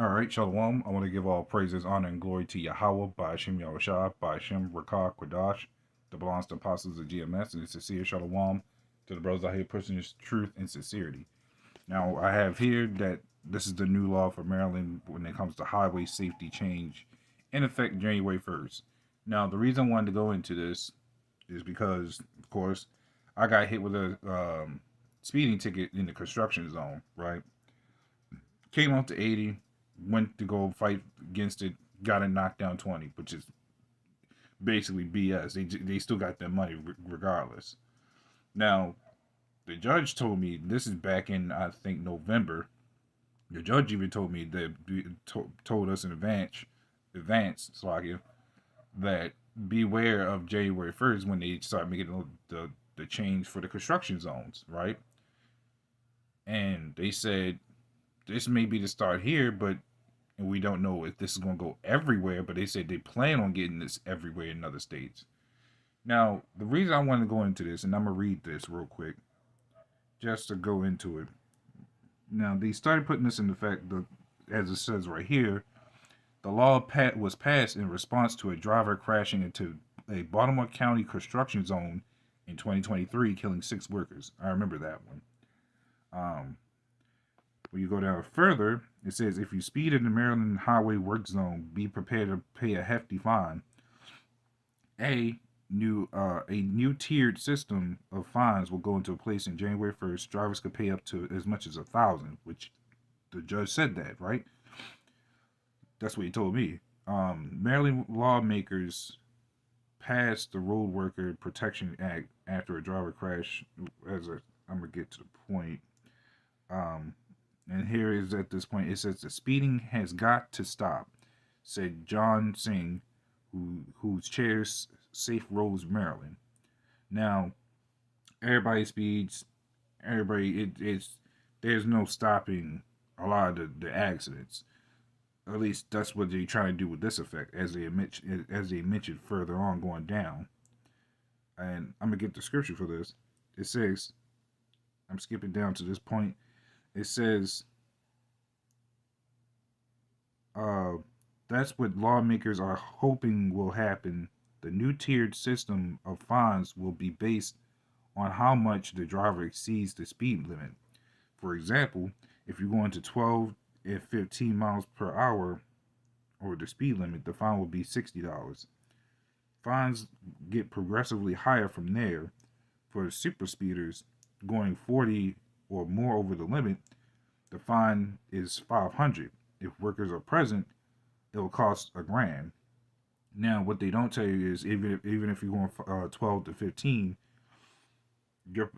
All right, Shalom. I want to give all praises, honor, and glory to Yahweh, by Hashem Yahushua, by Hashem Rakah Quadash, that belongs to apostles of GMS, and it's sincere Shalom to the brothers out here pushing this truth and sincerity. Now, I have here that this is the new law for Maryland when it comes to highway safety change in effect January 1st. Now, the reason I wanted to go into this is because, of course, I got hit with a speeding ticket in the construction zone, right? Came up to 80, went to go fight against it, got it knocked down 20, which is basically BS. They still got their money regardless. Now, the judge told me this is back in I think November. The judge even told me that told us in advance, Slovakia, that beware of January 1st when they start making the change for the construction zones, right? And they said this may be the start here, but and we don't know if this is going to go everywhere, but they said they plan on getting this everywhere in other states. Now, the reason I want to go into this, and I'm going to read this real quick, just to go into it. Now, they started putting this in effect, as it says right here, the law was passed in response to a driver crashing into a Baltimore County construction zone in 2023, killing 6 workers. I remember that one. When you go down further, it says if you speed in the Maryland Highway Work Zone, be prepared to pay a hefty fine. A new tiered system of fines will go into place in January 1st. Drivers could pay up to as much as $1,000, which the judge said that, right? That's what he told me. Maryland lawmakers passed the Road Worker Protection Act after a driver crash. I'm gonna get to the point. And here is at this point, it says the speeding has got to stop, said John Singh, who chairs Safe Roads Maryland. Now, everybody speeds. There's no stopping a lot of the accidents. At least that's what they're trying to do with this effect, as they mentioned further on going down. And I'm gonna get the scripture for this. It says, I'm skipping down to this point. It says, that's what lawmakers are hoping will happen. The new tiered system of fines will be based on how much the driver exceeds the speed limit. For example, if you're going to 12 and 15 miles per hour over the speed limit, the fine will be $60. Fines get progressively higher from there. For super speeders going 40 or more over the limit, the fine is $500. If workers are present, it will cost $1,000. Now, what they don't tell you is even if you're going 12 to 15, your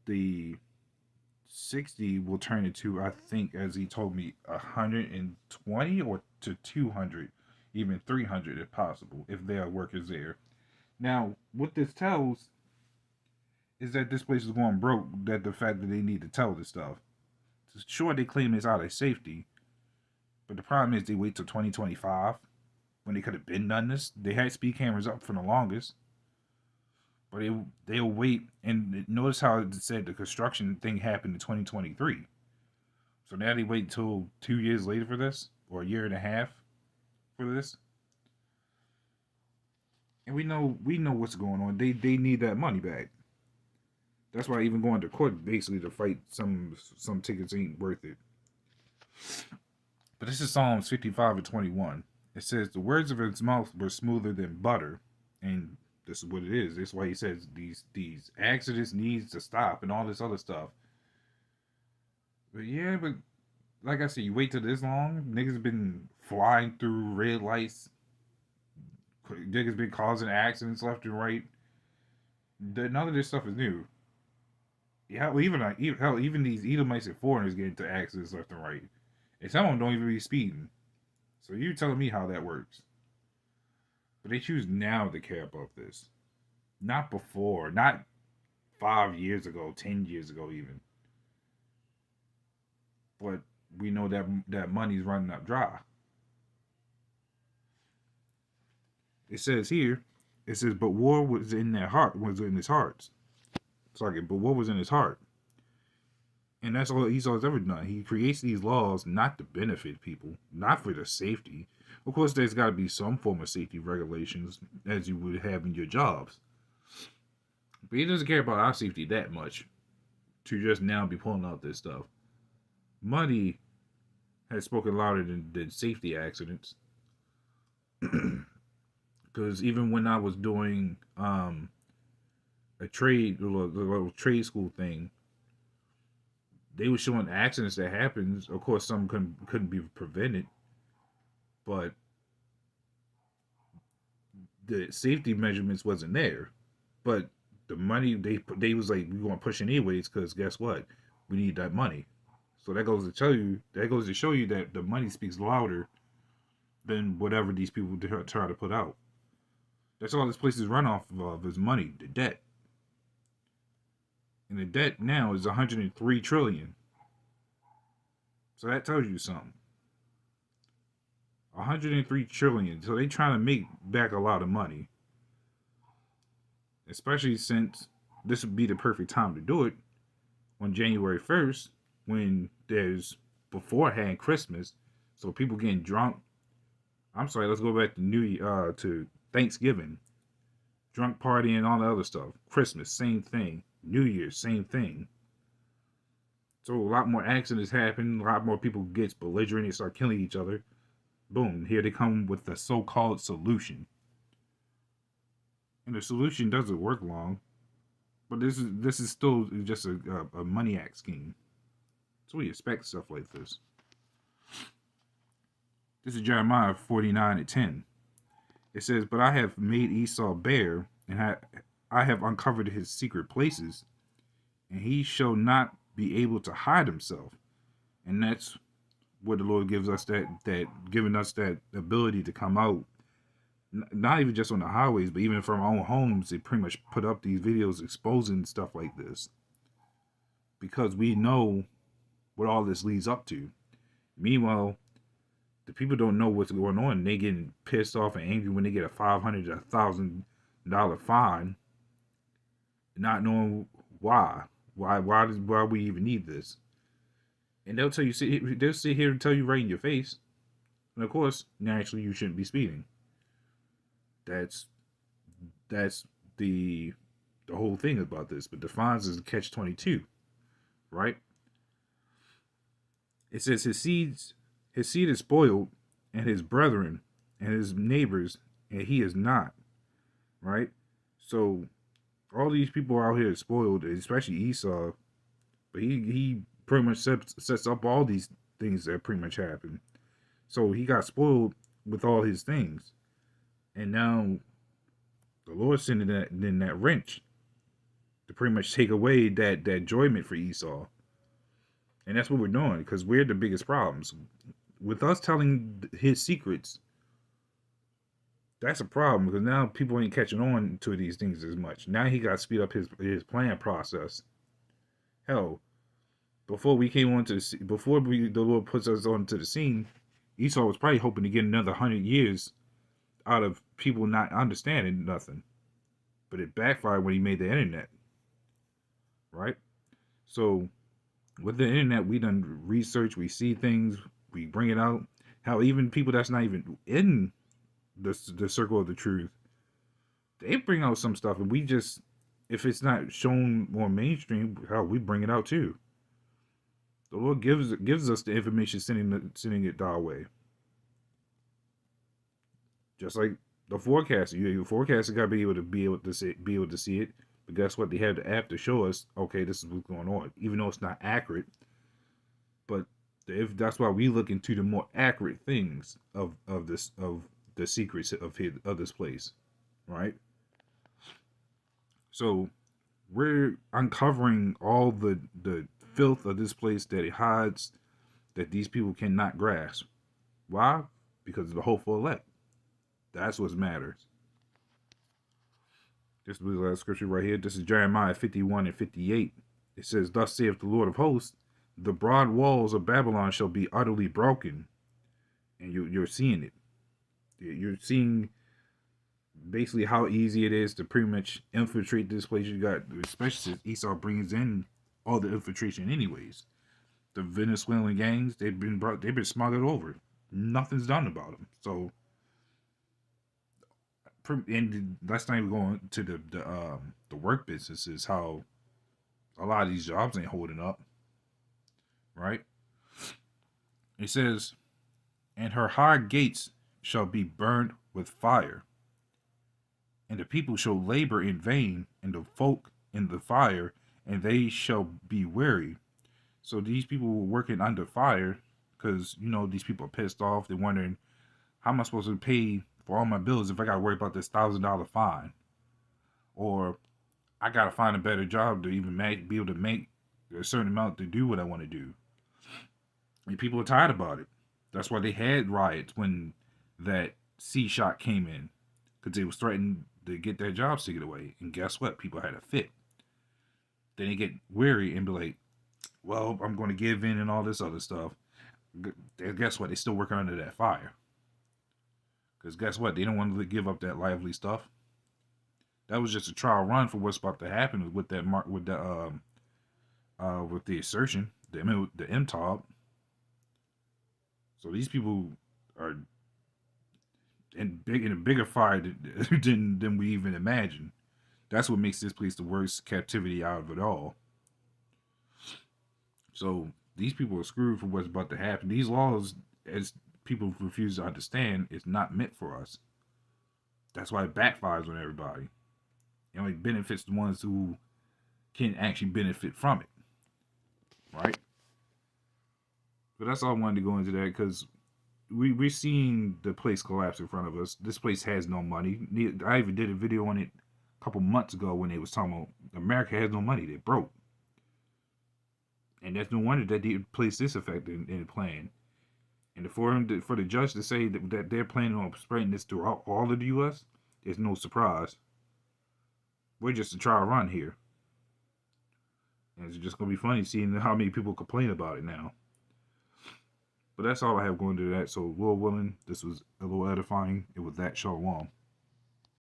the 60 will turn into, I think, as he told me, 120 or to 200, even 300 if possible, if there are workers there. Now, what this tells is that this place is going broke, that the fact that they need to tell this stuff. Sure, they claim it's out of safety, but the problem is they wait till 2025 when they could have been done this. They had speed cameras up for the longest, but they'll wait. And notice how it said the construction thing happened in 2023. So now they wait until 2 years later for this, or a year and a half for this. And we know what's going on. They need that money back. That's why even going to court basically to fight some tickets ain't worth it. But this is Psalms 55 and 21. It says the words of his mouth were smoother than butter, and this is what it is. That's why he says these accidents needs to stop and all this other stuff. But yeah, but like I said, you wait till this long, niggas been flying through red lights. Niggas been causing accidents left and right. None of this stuff is new. Yeah, even these Edomites and foreigners get into accidents left and right, and some of them don't even be speeding. So you telling me how that works? But they choose now to care about this, not before, not 5 years ago, 10 years ago, even. But we know that money's running up dry. It says here, but war was in their heart, was in his hearts. Sorry, but what was in his heart? And that's all Esau's ever done. He creates these laws not to benefit people, not for their safety. Of course, there's got to be some form of safety regulations as you would have in your jobs. But he doesn't care about our safety that much to just now be pulling out this stuff. Money has spoken louder than safety accidents. Because even when I was doing a little trade school thing, they were showing accidents that happens. Of course, some couldn't be prevented, but the safety measurements wasn't there. But the money they was like, we gonna push it anyways, because guess what, we need that money. So that goes to show you that the money speaks louder than whatever these people try to put out. That's all this place is run off of is money, the debt. And the debt now is 103 trillion. So that tells you something. 103 trillion. So they trying to make back a lot of money. Especially since this would be the perfect time to do it on January 1st, when there's beforehand Christmas. So people getting drunk. I'm sorry, let's go back to to Thanksgiving. Drunk partying and all the other stuff. Christmas, same thing. New Year's, same thing. So a lot more accidents happen. A lot more people get belligerent and start killing each other. Boom, here they come with the so-called solution. And the solution doesn't work long. But this is still just a money-act scheme. So we expect stuff like this. This is Jeremiah 49:10. It says, "But I have made Esau bare, and I have uncovered his secret places, and he shall not be able to hide himself." And that's what the Lord gives us, giving us that ability to come out, not even just on the highways, but even from our own homes. They pretty much put up these videos exposing stuff like this, because we know what all this leads up to. Meanwhile, the people don't know what's going on. They getting pissed off and angry when they get a $500 to $1,000 fine, not knowing why we even need this. And they'll sit here and tell you right in your face. And of course, naturally, you shouldn't be speeding. That's the whole thing about this. But the fines is catch-22, right? It says his seed is spoiled, and his brethren and his neighbors, and he is not, right? So all these people out here are spoiled, especially Esau. But he pretty much sets up all these things that pretty much happen. So he got spoiled with all his things. And now the Lord sending that wrench to pretty much take away that enjoyment for Esau. And that's what we're doing, because we're the biggest problems. With us telling his secrets, that's a problem, because now people ain't catching on to these things as much. Now he got to speed up his plan process. Hell, before the Lord puts us onto the scene, Esau was probably hoping to get another 100 years out of people not understanding nothing. But it backfired when he made the internet. Right? So with the internet, we done research, we see things, we bring it out. How even people that's not even in the circle of the truth, they bring out some stuff, and we just, if it's not shown more mainstream, how we bring it out too. The Lord gives us the information, sending it our way. Just like the forecaster, your forecaster got to be able to see it. But guess what? They have the app to show us, okay, this is what's going on, even though it's not accurate. But that's why we look into the more accurate things of the secrets of this place, right? So we're uncovering all the filth of this place that it hides, that these people cannot grasp. Why? Because of the hopeful elect. That's what matters. This is the last scripture right here. This is Jeremiah 51:58. It says, "Thus saith the Lord of hosts, the broad walls of Babylon shall be utterly broken." And you're seeing it. You're seeing basically how easy it is to pretty much infiltrate this place. You got, especially since Esau brings in all the infiltration anyways. The Venezuelan gangs, they've been smuggled over. Nothing's done about them. So, and let's not even go into the work businesses. How a lot of these jobs ain't holding up, right? It says, "And her high gates shall be burned with fire, and the people shall labor in vain, and the folk in the fire, and they shall be weary." So these people were working under fire because, these people are pissed off. They're wondering, how am I supposed to pay for all my bills if I got to worry about this $1,000 fine? Or I got to find a better job to even be able to make a certain amount to do what I want to do. And people are tired about it. That's why they had riots when that C shot came in, because they was threatening to get their jobs taken away. And guess what? People had a fit. Then they get weary and be like, well, I'm going to give in and all this other stuff. Guess what? They're still working under that fire. Because guess what? They don't want to give up that lively stuff. That was just a trial run for what's about to happen with that with the assertion, the MTOB. So these people are in a bigger fire than we even imagined. That's what makes this place the worst captivity out of it all. So these people are screwed for what's about to happen. These laws, as people refuse to understand, is not meant for us. That's why it backfires on everybody. It only benefits the ones who can actually benefit from it. Right? But that's all I wanted to go into that, because we're seeing the place collapse in front of us. This place has no money. I even did a video on it a couple months ago when they was talking about America has no money. They're broke. And that's no wonder that they placed this effect in plan. And for the judge to say that they're planning on spreading this throughout all of the U.S., is no surprise. We're just a trial run here. And it's just going to be funny seeing how many people complain about it now. But that's all I have going to that. So, Lord willing, this was a little edifying. It was that Shalom.